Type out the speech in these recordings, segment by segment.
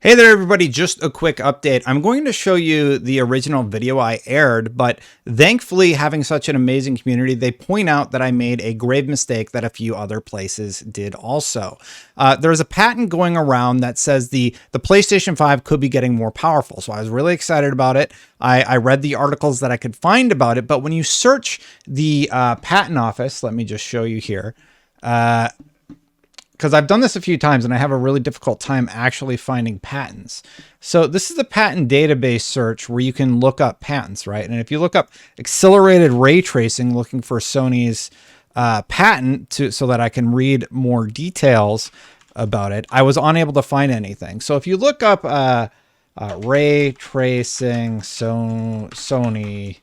Hey there, everybody. Just a quick update. I'm going to show you the original video I aired, but thankfully, having such an amazing community, they point out that I made a grave mistake that a few other places did also. There's a patent going around that says the PlayStation 5 could be getting more powerful. So I was really excited about it. I read the articles that I could find about it, but when you search the patent office, let me just show you here. Because I've done this a few times and I have a really difficult time actually finding patents. So this is the patent database search where you can look up patents, right? And if you look up accelerated ray tracing, looking for Sony's patent so that I can read more details about it, I was unable to find anything. So if you look up ray tracing Sony.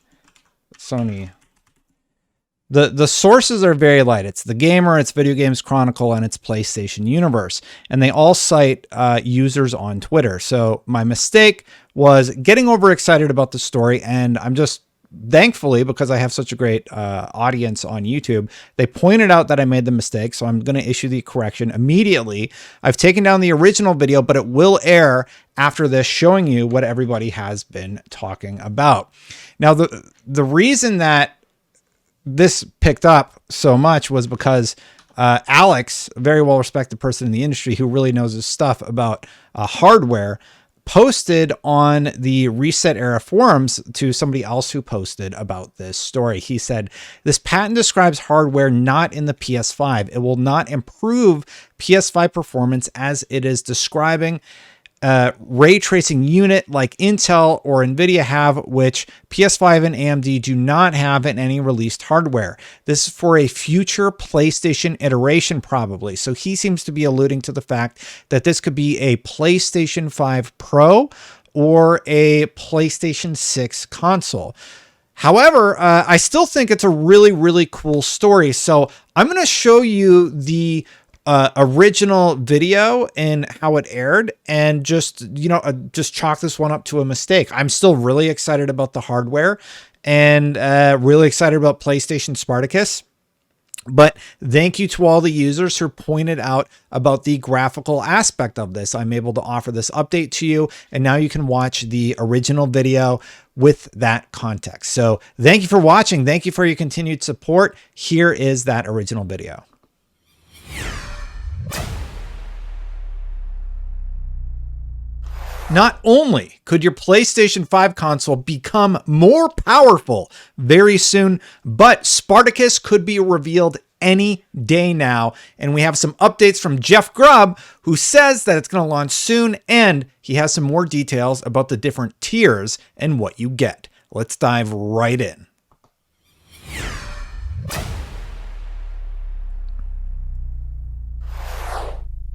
The sources are very light. It's The Gamer, it's Video Games Chronicle, and it's PlayStation Universe. And they all cite users on Twitter. So my mistake was getting overexcited about the story. And I'm just, thankfully, because I have such a great audience on YouTube, they pointed out that I made the mistake. So I'm going to issue the correction immediately. I've taken down the original video, but it will air after this, showing you what everybody has been talking about. Now, the reason that this picked up so much was because Alex, a very well-respected person in the industry who really knows his stuff about hardware, posted on the Reset Era forums to somebody else who posted about this story. He said, "This patent describes hardware not in the PS5. It will not improve PS5 performance as it is describing ray tracing unit like Intel or Nvidia have, which PS5 and AMD do not have in any released hardware. This is for a future PlayStation iteration probably." So he seems to be alluding to the fact that this could be a PlayStation 5 Pro or a PlayStation 6 console. However, I still think it's a really, really cool story. So I'm going to show you the original video and how it aired, and just chalk this one up to a mistake. I'm still really excited about the hardware and really excited about PlayStation Spartacus. But thank you to all the users who pointed out about the graphical aspect of this. I'm able to offer this update to you, and now you can watch the original video with that context. So thank you for watching. Thank you for your continued support. Here is that original video. Not only could your PlayStation 5 console become more powerful very soon, but Spartacus could be revealed any day now. And we have some updates from Jeff Grubb, who says that it's going to launch soon, and he has some more details about the different tiers and what you get. Let's dive right in.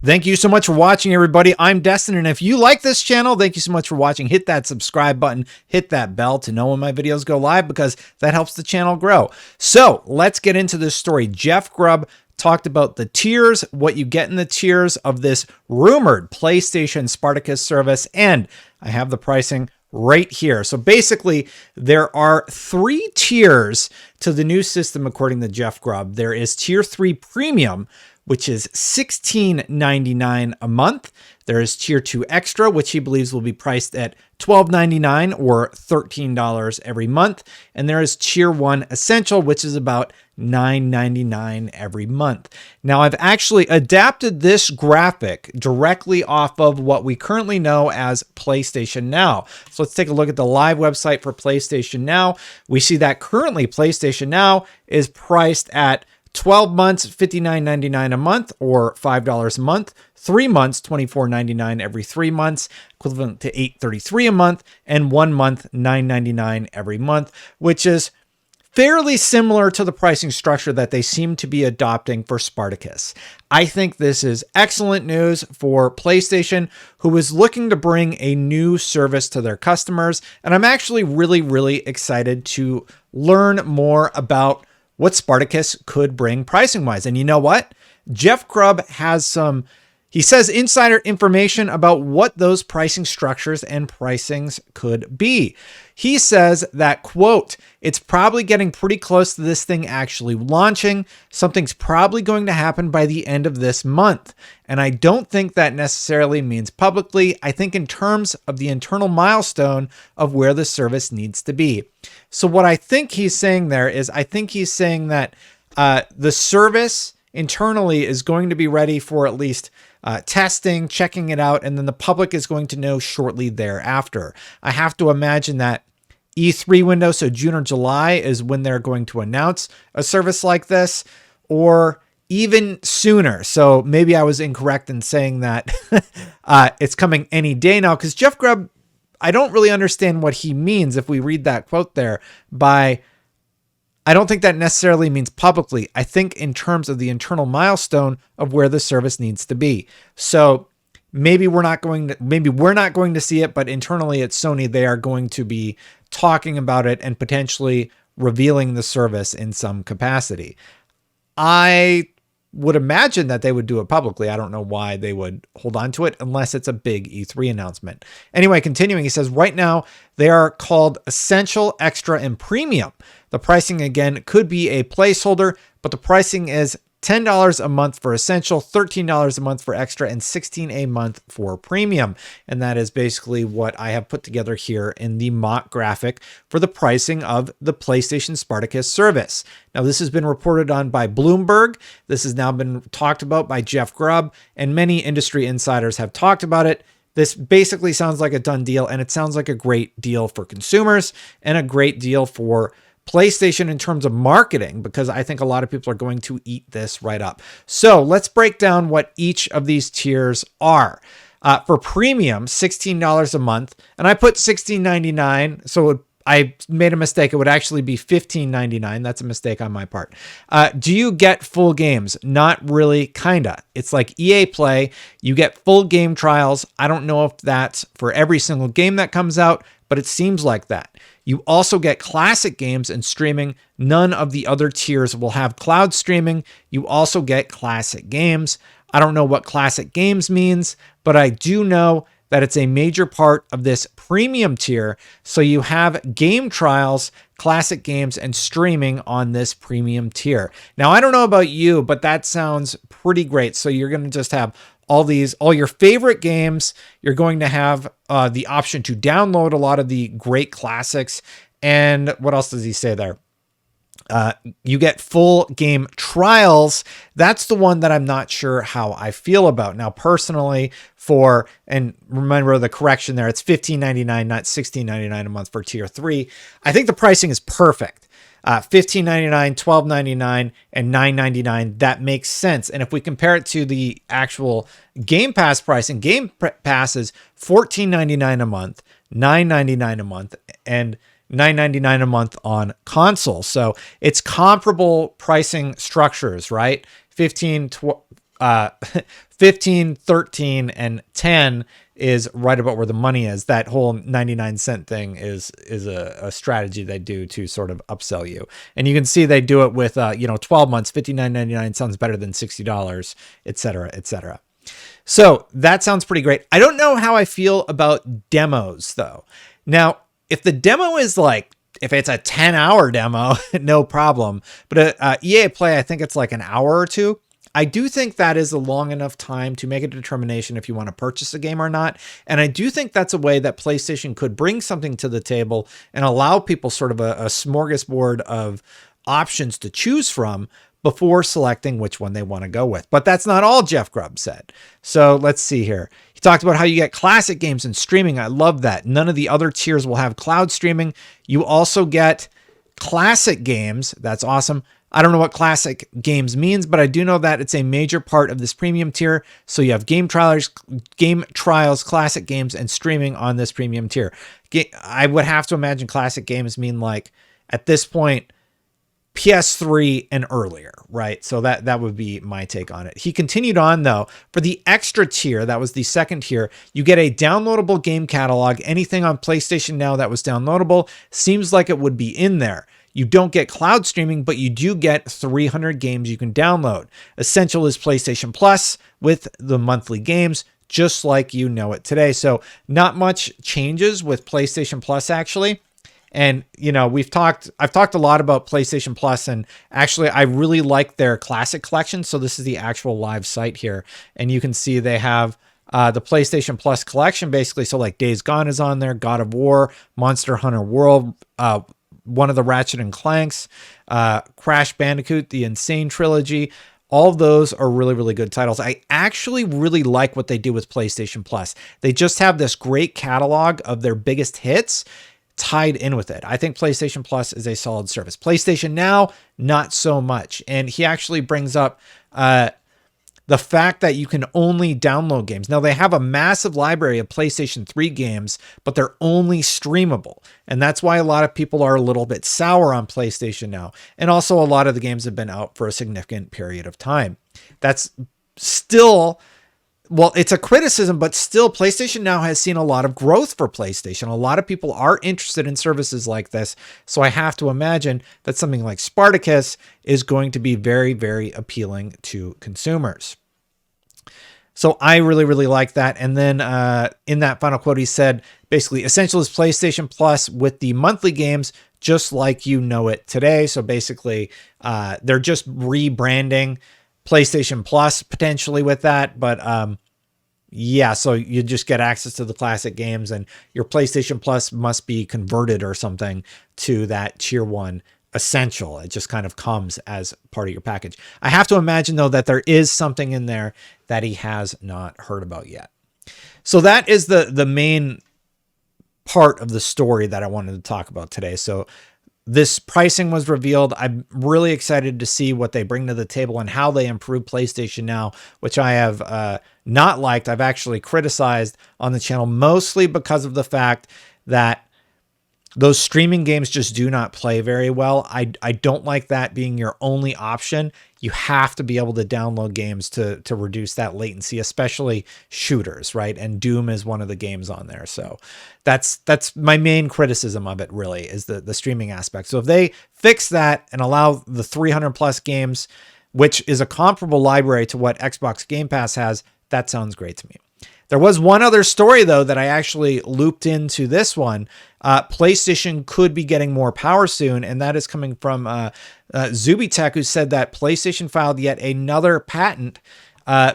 Thank you so much for watching, everybody. I'm Destin, and if you like this channel, thank you so much for watching. Hit that subscribe button, hit that bell to know when my videos go live, because that helps the channel grow. So let's get into this story. Jeff Grubb talked about the tiers, what you get in the tiers of this rumored PlayStation Spartacus service, and I have the pricing right here. So basically, there are 3 tiers to the new system, according to Jeff Grubb. There is Tier 3 Premium, which is $16.99 a month. There is Tier 2 Extra, which he believes will be priced at $12.99 or $13 every month. And there is Tier 1 Essential, which is about $9.99 every month. Now, I've actually adapted this graphic directly off of what we currently know as PlayStation Now. So let's take a look at the live website for PlayStation Now. We see that currently PlayStation Now is priced at 12 months, $59.99 a month or $5 a month. 3 months, $24.99 every 3 months, equivalent to $8.33 a month, and 1 month, $9.99 every month, which is fairly similar to the pricing structure that they seem to be adopting for Spartacus. I think this is excellent news for PlayStation, who is looking to bring a new service to their customers. And I'm actually really, really excited to learn more about what Spartacus could bring pricing wise. And you know what? Jeff Grubb has He says insider information about what those pricing structures and pricings could be. He says that, quote, it's probably getting pretty close to this thing actually launching. Something's probably going to happen by the end of this month. And I don't think that necessarily means publicly. I think in terms of the internal milestone of where the service needs to be. So what I think he's saying there is, I think he's saying that the service internally is going to be ready for at least testing, checking it out, and then the public is going to know shortly thereafter. I have to imagine that E3 window, so June or July, is when they're going to announce a service like this, or even sooner. So maybe I was incorrect in saying that it's coming any day now, because Jeff Grubb, I don't really understand what he means if we read that quote there by, I don't think that necessarily means publicly. I think in terms of the internal milestone of where the service needs to be. So maybe we're not going to see it, but internally at Sony, they are going to be talking about it and potentially revealing the service in some capacity. I would imagine that they would do it publicly. I don't know why they would hold on to it unless it's a big E3 announcement. Anyway, continuing, he says, right now they are called Essential, Extra, and Premium. The pricing, again, could be a placeholder, but the pricing is $10 a month for Essential, $13 a month for Extra, and $16 a month for Premium. And that is basically what I have put together here in the mock graphic for the pricing of the PlayStation Spartacus service. Now, this has been reported on by Bloomberg. This has now been talked about by Jeff Grubb, and many industry insiders have talked about it. This basically sounds like a done deal, and it sounds like a great deal for consumers and a great deal for PlayStation in terms of marketing, because I think a lot of people are going to eat this right up. So let's break down what each of these tiers are. For premium, $16 a month, and I put $16.99, so I made a mistake. It would actually be $15.99. That's a mistake on my part. Do you get full games? Not really, kinda. It's like EA Play. You get full game trials. I don't know if that's for every single game that comes out, but it seems like that. You also get classic games and streaming. None of the other tiers will have cloud streaming. You also get classic games. I don't know what classic games means, but I do know that it's a major part of this premium tier. So you have game trials, classic games, and streaming on this premium tier. Now, I don't know about you, but that sounds pretty great. So you're going to just have all your favorite games. You're going to have the option to download a lot of the great classics. And what else does he say there? You get full game trials. That's the one that I'm not sure how I feel about. Now, personally, and remember the correction there, it's $15.99, not $16.99 a month for tier 3. I think the pricing is perfect. $15.99, $12.99, and $9.99. That makes sense. And if we compare it to the actual Game Pass pricing, Game Pass is $14.99 a month, $9.99 a month, and $9.99 a month on console. So it's comparable pricing structures, right? 15, 13, and 10 is right about where the money is. That whole 99-cent thing is a strategy they do to sort of upsell you. And you can see they do it with 12 months, $59.99 sounds better than $60, et cetera, et cetera. So that sounds pretty great. I don't know how I feel about demos though. Now, if the demo is if it's a 10-hour demo, no problem. But EA Play, I think it's like an hour or two. I do think that is a long enough time to make a determination if you want to purchase a game or not. And I do think that's a way that PlayStation could bring something to the table and allow people sort of a smorgasbord of options to choose from before selecting which one they want to go with. But that's not all Jeff Grubb said. So let's see here. He talked about how you get classic games and streaming. I love that. None of the other tiers will have cloud streaming. You also get classic games. That's awesome. I don't know what classic games means, but I do know that it's a major part of this premium tier. So you have game trials, classic games, and streaming on this premium tier. I would have to imagine classic games mean at this point, PS3 and earlier, right? So that would be my take on it. He continued on though, for the extra tier, that was the second tier, you get a downloadable game catalog. Anything on PlayStation Now that was downloadable seems like it would be in there. You don't get cloud streaming, but you do get 300 games you can download. Essential is PlayStation Plus with the monthly games, just like you know it today. So not much changes with PlayStation Plus, actually. And, you know, I've talked a lot about PlayStation Plus, and actually I really like their classic collection. So this is the actual live site here. And you can see they have the PlayStation Plus collection, basically. So like Days Gone is on there, God of War, Monster Hunter World, one of the Ratchet and Clanks, Crash Bandicoot, the Insane Trilogy. All of those are really, really good titles. I actually really like what they do with PlayStation Plus. They just have this great catalog of their biggest hits tied in with it. I think PlayStation Plus is a solid service. PlayStation Now, not so much. And he actually brings up the fact that you can only download games. Now, they have a massive library of PlayStation 3 games, but they're only streamable. And that's why a lot of people are a little bit sour on PlayStation Now. And also, a lot of the games have been out for a significant period of time. That's still, well, it's a criticism, but still, PlayStation Now has seen a lot of growth for PlayStation. A lot of people are interested in services like this. So I have to imagine that something like Spartacus is going to be very, very appealing to consumers. So I really, really like that. And then in that final quote, he said, basically, Essential is PlayStation Plus with the monthly games, just like you know it today. So basically, they're just rebranding PlayStation Plus potentially with that. But yeah, so you just get access to the classic games, and your PlayStation Plus must be converted or something to that tier 1 Essential. It just kind of comes as part of your package. I have to imagine, though, that there is something in there that he has not heard about yet. So that is the main part of the story that I wanted to talk about today. So this pricing was revealed. I'm really excited to see what they bring to the table and how they improve PlayStation Now, which I have not liked. I've actually criticized on the channel, mostly because of the fact that those streaming games just do not play very well. I don't like that being your only option. You have to be able to download games to reduce that latency, especially shooters, right? And Doom is one of the games on there. So that's my main criticism of it, really, is the streaming aspect. So if they fix that and allow the 300 plus games, which is a comparable library to what Xbox Game Pass has, that sounds great to me. There was one other story, though, that I actually looped into this one. PlayStation could be getting more power soon, and that is coming from Zubitech, who said that PlayStation filed yet another patent.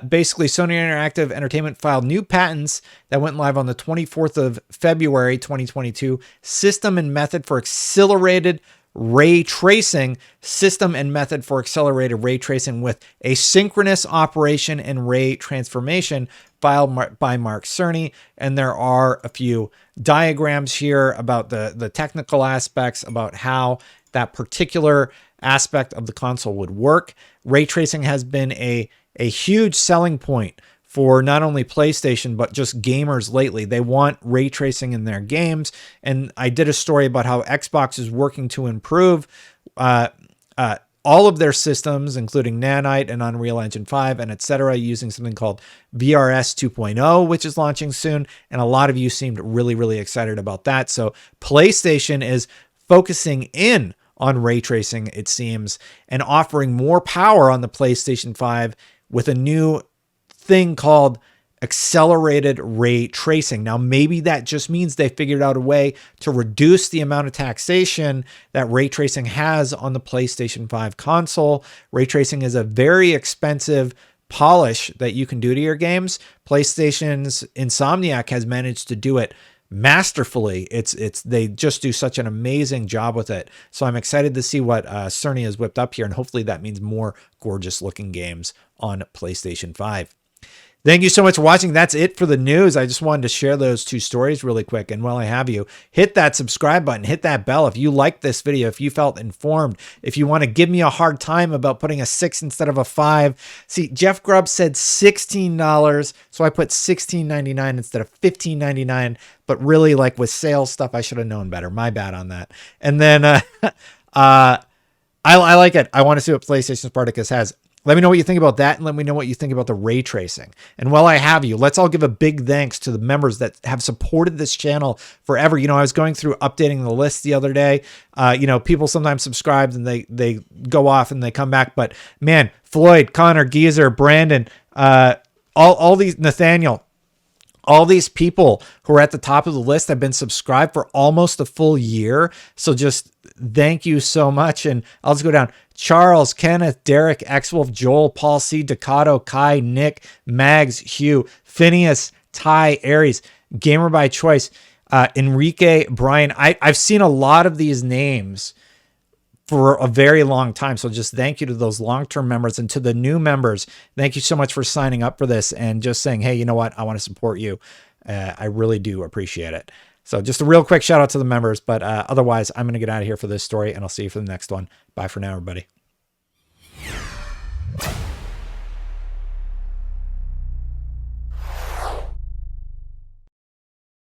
Basically, Sony Interactive Entertainment filed new patents that went live on the 24th of February, 2022. System and method for accelerated ray tracing, system and method for accelerated ray tracing with asynchronous operation and ray transformation, filed by Mark Cerny. And there are a few diagrams here about the technical aspects, about how that particular aspect of the console would work. Ray tracing has been a huge selling point for not only PlayStation, but just gamers lately. They want ray tracing in their games. And I did a story about how Xbox is working to improve all of their systems, including Nanite and Unreal Engine 5 and etc., using something called VRS 2.0, which is launching soon. And a lot of you seemed really, really excited about that. So PlayStation is focusing in on ray tracing, it seems, and offering more power on the PlayStation 5 with a new thing called accelerated ray tracing. Now, maybe that just means they figured out a way to reduce the amount of taxation that ray tracing has on the PlayStation 5 console. Ray tracing is a very expensive polish that you can do to your games. PlayStation's Insomniac has managed to do it masterfully. They just do such an amazing job with it. So I'm excited to see what Cerny has whipped up here, and hopefully that means more gorgeous looking games on PlayStation 5. Thank you so much for watching. That's it for the news. I just wanted to share those two stories really quick. And while I have you, hit that subscribe button, hit that bell. If you liked this video, if you felt informed, if you want to give me a hard time about putting a 6 instead of a 5. See, Jeff Grubb said $16, so I put $16.99 instead of $15.99. But really, like with sales stuff, I should have known better. My bad on that. And then I like it. I want to see what PlayStation Spartacus has. Let me know what you think about that, and let me know what you think about the ray tracing. And while I have you, let's all give a big thanks to the members that have supported this channel forever. You know, I was going through updating the list the other day. You know, people sometimes subscribe and they go off and they come back. But man, Floyd, Connor, Geezer, Brandon, all these, Nathaniel, all these people who are at the top of the list have been subscribed for almost a full year. So just thank you so much. And I'll just go down. Charles, Kenneth, Derek, X-Wolf, Joel, Paul C, Ducato, Kai, Nick, Mags, Hugh, Phineas, Ty, Aries, Gamer by Choice, Enrique, Brian. I've seen a lot of these names for a very long time. So just thank you to those long-term members, and to the new members. Thank you so much for signing up for this and just saying, hey, you know what? I want to support you. I really do appreciate it. So just a real quick shout out to the members, but otherwise I'm going to get out of here for this story, and I'll see you for the next one. Bye for now, everybody.